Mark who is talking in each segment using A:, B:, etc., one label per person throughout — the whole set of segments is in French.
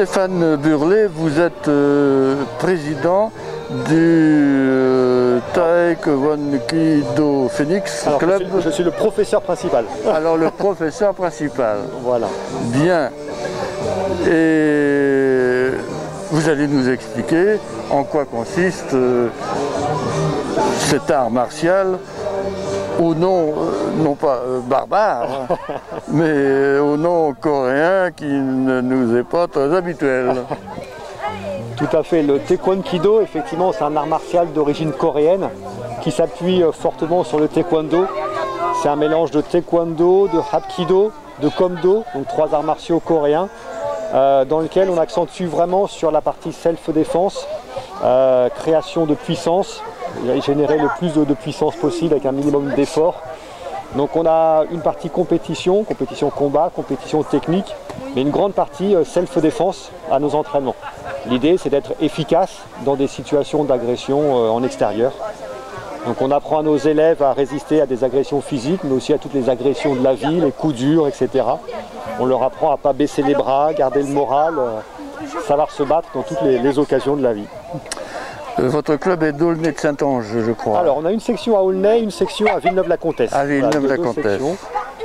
A: Stéphane Burlet, vous êtes président du Taekwondo Phoenix Club.
B: Je suis le professeur principal.
A: Alors le professeur principal.
B: Voilà.
A: Bien. Et vous allez nous expliquer en quoi consiste cet art martial au nom, non pas barbare, mais au nom coréen qui ne nous est pas très habituel.
B: Tout à fait. Le Taekwondo, effectivement, c'est un art martial d'origine coréenne qui s'appuie fortement sur le Taekwondo. C'est un mélange de Taekwondo, de Hapkido, de Komdo, donc 3 arts martiaux coréens, dans lequel on accentue vraiment sur la partie self-défense, création de puissance, générer le plus de puissance possible avec un minimum d'effort. Donc on a une partie compétition, compétition combat, compétition technique, mais une grande partie self-défense à nos entraînements. L'idée, c'est d'être efficace dans des situations d'agression en extérieur. Donc on apprend à nos élèves à résister à des agressions physiques, mais aussi à toutes les agressions de la vie, les coups durs, etc. On leur apprend à ne pas baisser les bras, garder le moral, savoir se battre dans toutes les occasions de la vie.
A: Votre club est d'Aulnay de Saint-Ange, je crois.
B: Alors, on a une section à Aulnay, une section à Villeneuve-la-Comtesse.
A: À Villeneuve-la-Comtesse.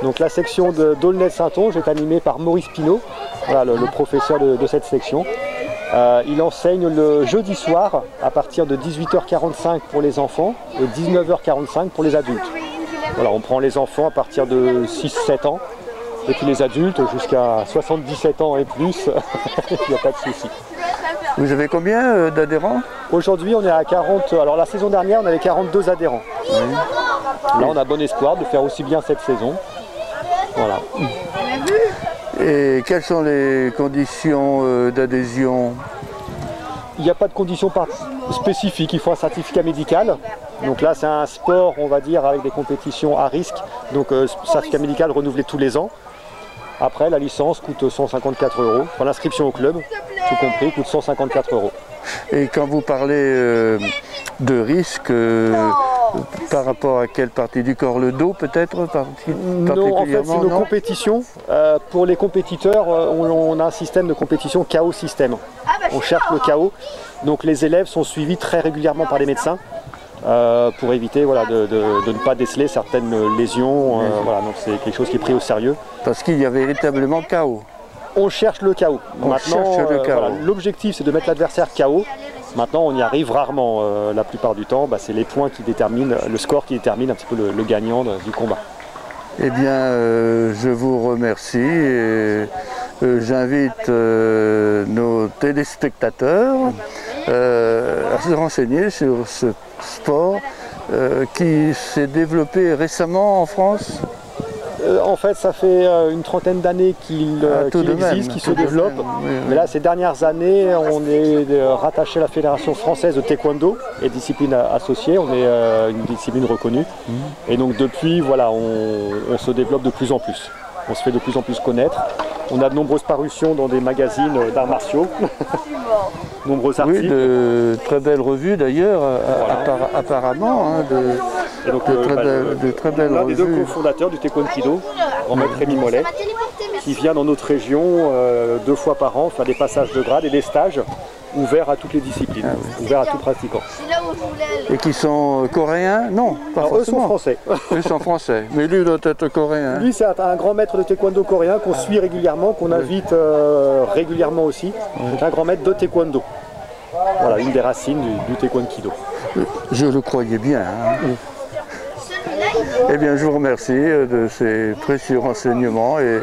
B: Donc la section d'Aulnay de Saint-Ange est animée par Maurice Pinault, voilà, le professeur de cette section. Il enseigne le jeudi soir à partir de 18h45 pour les enfants et 19h45 pour les adultes. Voilà, on prend les enfants à partir de 6-7 ans et puis les adultes jusqu'à 77 ans et plus, il n'y a pas de souci.
A: Vous avez combien d'adhérents?
B: Aujourd'hui, on est à 40. Alors la saison dernière, on avait 42 adhérents. Oui. Là, on a bon espoir de faire aussi bien cette saison. Voilà.
A: Et quelles sont les conditions d'adhésion?
B: Il n'y a pas de conditions spécifiques. Il faut un certificat médical. Donc là, c'est un sport, on va dire, avec des compétitions à risque. Donc certificat médical renouvelé tous les ans. Après, la licence coûte 154 €. Enfin, l'inscription au club, tout compris, coûte 154 €.
A: Et quand vous parlez de risque, par rapport à quelle partie du corps? Le dos peut-être?
B: Non, en fait, c'est nos compétitions. Pour les compétiteurs, on a un système de compétition KO système. On cherche le KO. Donc les élèves sont suivis très régulièrement par les médecins. Pour éviter voilà, de ne pas déceler certaines lésions. Voilà, donc c'est quelque chose qui est pris au sérieux.
A: Parce qu'il y a véritablement KO.
B: On cherche le KO. Maintenant, l'objectif c'est de mettre l'adversaire KO. Maintenant, on y arrive rarement. La plupart du temps, c'est les points qui déterminent, le score qui détermine un petit peu le gagnant du combat.
A: Eh bien, je vous remercie et j'invite nos téléspectateurs à se renseigner sur ce sport qui s'est développé récemment en France.
B: En fait, ça fait une trentaine d'années qu'il existe, qu'il se développe. Mais là, ces dernières années, on est rattaché à la Fédération française de Taekwondo et discipline associée. On est une discipline reconnue. Et donc depuis, voilà, on se développe de plus en plus. On se fait de plus en plus connaître. On a de nombreuses parutions dans des magazines d'arts martiaux. Nombreux articles. Oui,
A: de très belles revues d'ailleurs, voilà. Apparemment. Hein, de très belles revues.
B: L'un des 2 cofondateurs du Taekwondo, Maître Rémi Mollet, qui vient dans notre région 2 fois par an faire des passages de grade et des stages ouverts à toutes les disciplines, ouverts à tout pratiquant.
A: Et qui sont coréens? Non, pas forcément.
B: Eux sont français.
A: Eux sont français, mais lui doit être coréen.
B: Lui, c'est un grand maître de taekwondo coréen qu'on suit régulièrement, qu'on invite régulièrement aussi. C'est un grand maître de taekwondo. Voilà, une des racines du taekwondo.
A: Je le croyais bien. Hein. Eh bien, je vous remercie de ces précieux renseignements et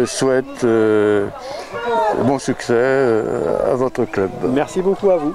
A: souhaite bon succès à votre club.
B: Merci beaucoup à vous.